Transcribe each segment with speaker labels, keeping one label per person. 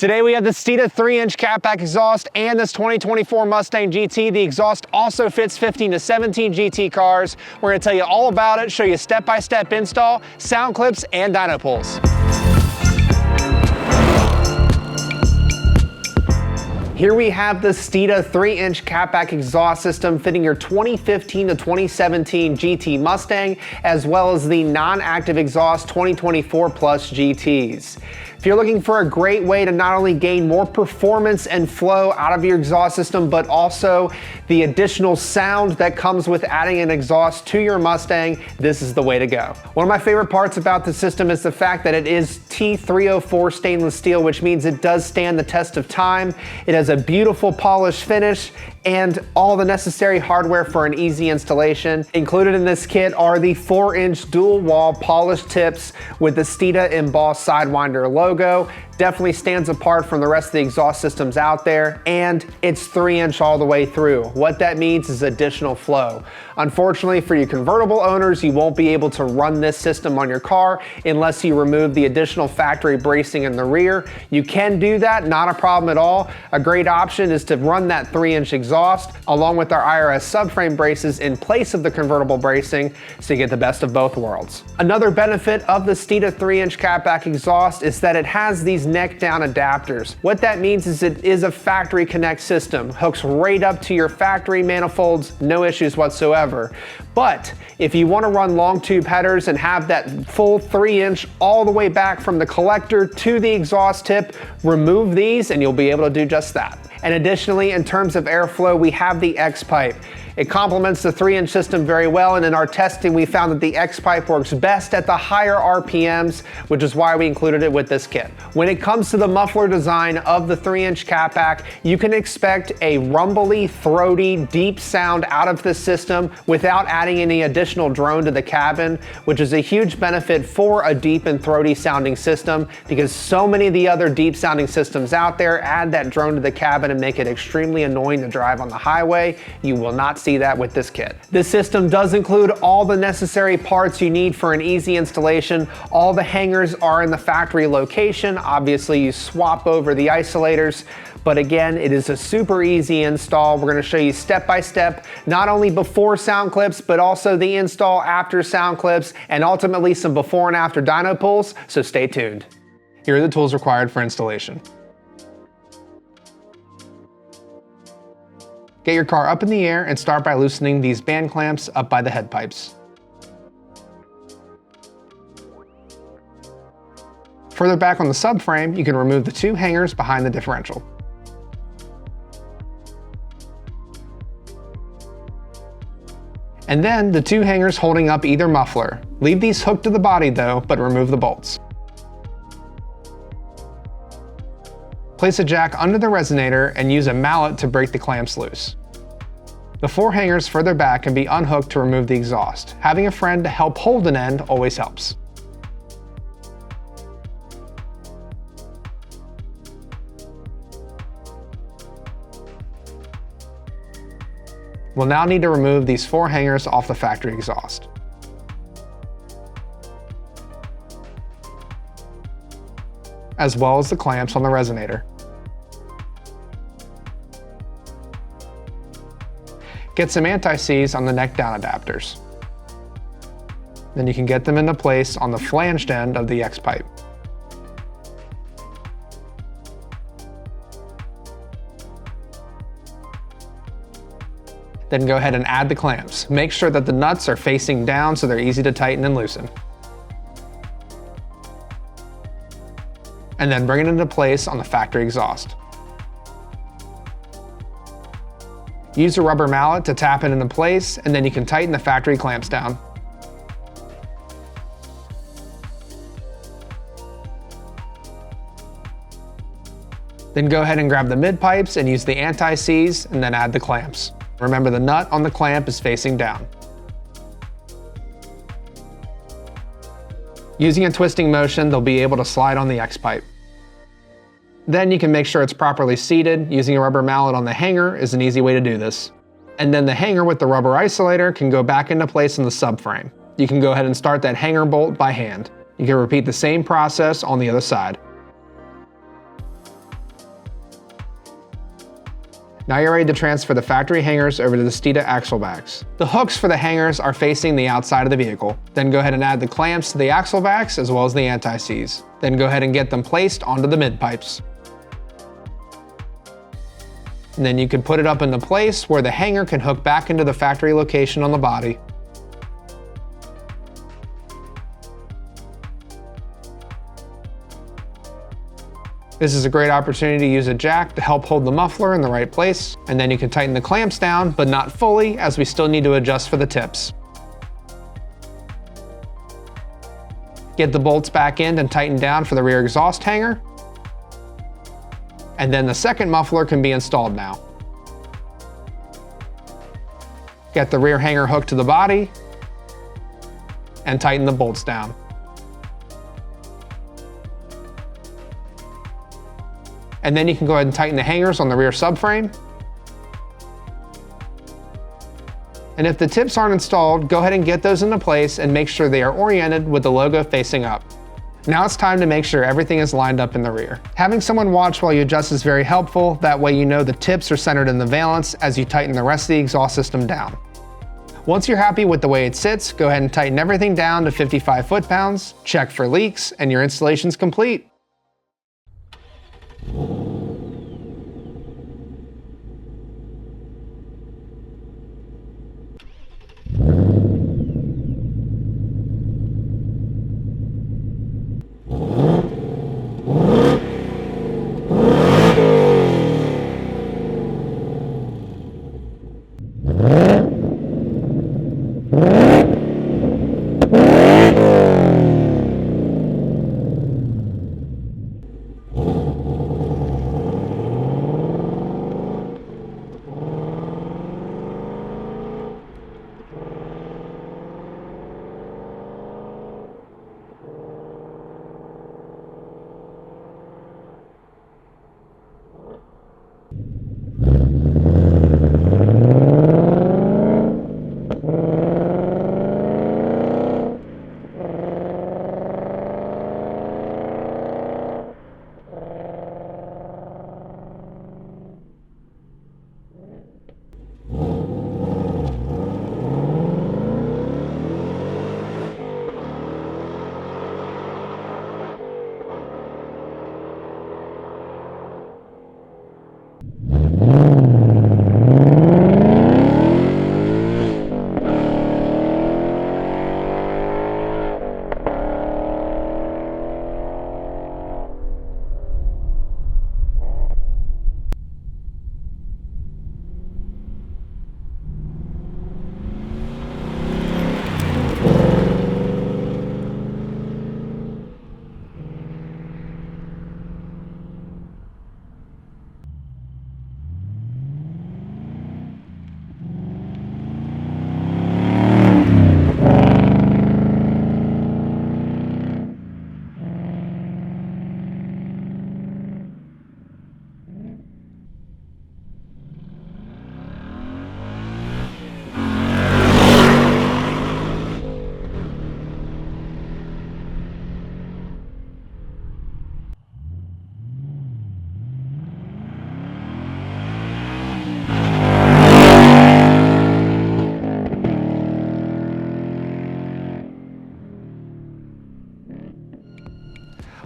Speaker 1: Today we have the Steeda 3-inch catback exhaust and this 2024 Mustang GT. The exhaust also fits 15 to 17 GT cars. We're going to tell you all about it, show you step-by-step install, sound clips, and dyno pulls. Here we have the Steeda 3-inch catback exhaust system fitting your 2015 to 2017 GT Mustang, as well as the non-active exhaust 2024 Plus GTs. If you're looking for a great way to not only gain more performance and flow out of your exhaust system, but also the additional sound that comes with adding an exhaust to your Mustang, this is the way to go. One of my favorite parts about the system is the fact that it is T304 stainless steel, which means it does stand the test of time. It has a beautiful polished finish and all the necessary hardware for an easy installation. Included in this kit are the 4-inch dual wall polished tips with the Steeda embossed Sidewinder logo. Definitely stands apart from the rest of the exhaust systems out there, and it's 3-inch all the way through. What that means is additional flow. Unfortunately for you convertible owners, you won't be able to run this system on your car unless you remove the additional factory bracing in the rear. You can do that, not a problem at all. A great option is to run that 3-inch exhaust along with our IRS subframe braces in place of the convertible bracing, so you get the best of both worlds. Another benefit of the Steeda 3-inch catback exhaust is that it has these neck down adapters. What that means is it is a factory connect system, hooks right up to your factory manifolds, no issues whatsoever. But if you want to run long tube headers and have that full 3-inch all the way back from the collector to the exhaust tip, remove these and you'll be able to do just that. And additionally, in terms of airflow, we have the X-pipe. It complements the 3-inch system very well, and in our testing we found that the X-pipe works best at the higher RPMs, which is why we included it with this kit. When it comes to the muffler design of the 3-inch catback, you can expect a rumbly, throaty, deep sound out of this system without adding any additional drone to the cabin, which is a huge benefit for a deep and throaty sounding system, because so many of the other deep sounding systems out there add that drone to the cabin and make it extremely annoying to drive on the highway. You will not see that with this kit. This system does include all the necessary parts you need for an easy installation. All the hangers are in the factory location. Obviously you swap over the isolators, but again, it is a super easy install. We're going to show you step by step, not only before sound clips, but also the install after sound clips, and ultimately some before and after dyno pulls, so stay tuned. Here are the tools required for installation. Get your car up in the air and start by loosening these band clamps up by the head pipes. Further back on the subframe, you can remove the 2 hangers behind the differential. And then the 2 hangers holding up either muffler. Leave these hooked to the body though, but remove the bolts. Place a jack under the resonator and use a mallet to break the clamps loose. The 4 hangers further back can be unhooked to remove the exhaust. Having a friend to help hold an end always helps. We'll now need to remove these 4 hangers off the factory exhaust. As well as the clamps on the resonator. Get some anti-seize on the neck down adapters. Then you can get them into place on the flanged end of the X-pipe. Then go ahead and add the clamps. Make sure that the nuts are facing down so they're easy to tighten and loosen. And then bring it into place on the factory exhaust. Use a rubber mallet to tap it into place, and then you can tighten the factory clamps down. Then go ahead and grab the mid pipes and use the anti-seize, and then add the clamps. Remember, the nut on the clamp is facing down. Using a twisting motion, they'll be able to slide on the X-pipe. Then you can make sure it's properly seated. Using a rubber mallet on the hanger is an easy way to do this. And then the hanger with the rubber isolator can go back into place in the subframe. You can go ahead and start that hanger bolt by hand. You can repeat the same process on the other side. Now you're ready to transfer the factory hangers over to the Steeda axle backs. The hooks for the hangers are facing the outside of the vehicle. Then go ahead and add the clamps to the axle backs as well as the anti-seize. Then go ahead and get them placed onto the mid pipes. And then you can put it up into place where the hanger can hook back into the factory location on the body. This is a great opportunity to use a jack to help hold the muffler in the right place, and then you can tighten the clamps down, but not fully, as we still need to adjust for the tips. Get the bolts back in and tighten down for the rear exhaust hanger, and then the second muffler can be installed now. Get the rear hanger hooked to the body, and tighten the bolts down. And then you can go ahead and tighten the hangers on the rear subframe. And if the tips aren't installed, go ahead and get those into place and make sure they are oriented with the logo facing up. Now it's time to make sure everything is lined up in the rear. Having someone watch while you adjust is very helpful. That way you know the tips are centered in the valance as you tighten the rest of the exhaust system down. Once you're happy with the way it sits, go ahead and tighten everything down to 55 foot-pounds, check for leaks, and your installation's complete.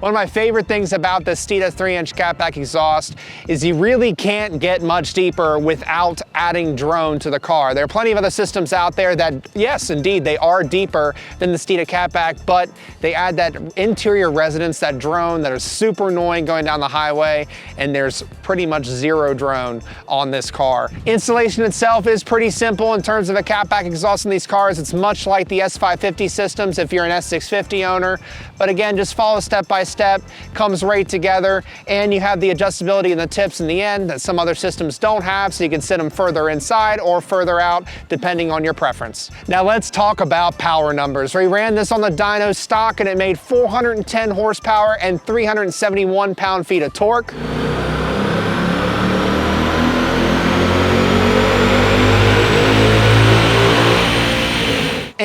Speaker 1: One of my favorite things about the Steeda 3-inch catback exhaust is you really can't get much deeper without adding drone to the car. There are plenty of other systems out there that, yes, indeed, they are deeper than the Steeda catback, but they add that interior resonance, that drone that is super annoying going down the highway, and there's pretty much zero drone on this car. Installation itself is pretty simple in terms of a catback exhaust in these cars. It's much like the S650 systems if you're an S650 owner, but again, just follow step by step, comes right together, and you have the adjustability in the tips in the end that some other systems don't have, so you can sit them further inside or further out depending on your preference. Now let's talk about power numbers. We ran this on the dyno stock and it made 410 horsepower and 371 pound-feet of torque.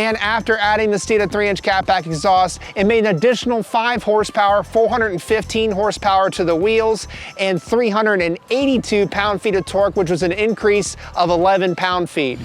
Speaker 1: And after adding the Steeda 3-inch catback exhaust, it made an additional 5 horsepower, 415 horsepower to the wheels, and 382 pound-feet of torque, which was an increase of 11 pound-feet.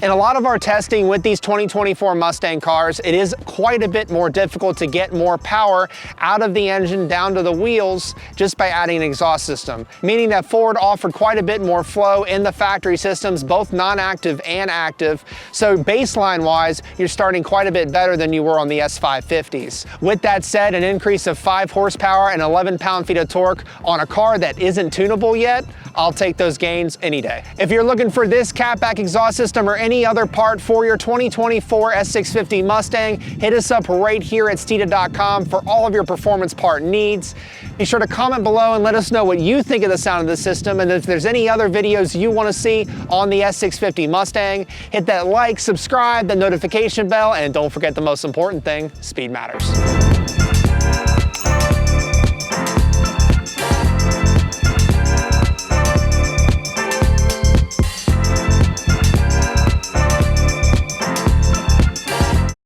Speaker 1: In a lot of our testing with these 2024 Mustang cars, it is quite a bit more difficult to get more power out of the engine down to the wheels just by adding an exhaust system, meaning that Ford offered quite a bit more flow in the factory systems, both non-active and active. So baseline-wise, you're starting quite a bit better than you were on the S650s. With that said, an increase of 5 horsepower and 11 pound-feet of torque on a car that isn't tunable yet, I'll take those gains any day. If you're looking for this catback exhaust system or any other part for your 2024 S650 Mustang, hit us up right here at Steeda.com for all of your performance part needs. Be sure to comment below and let us know what you think of the sound of the system, and if there's any other videos you want to see on the S650 Mustang, hit that like, subscribe, the notification bell, and don't forget the most important thing, speed matters.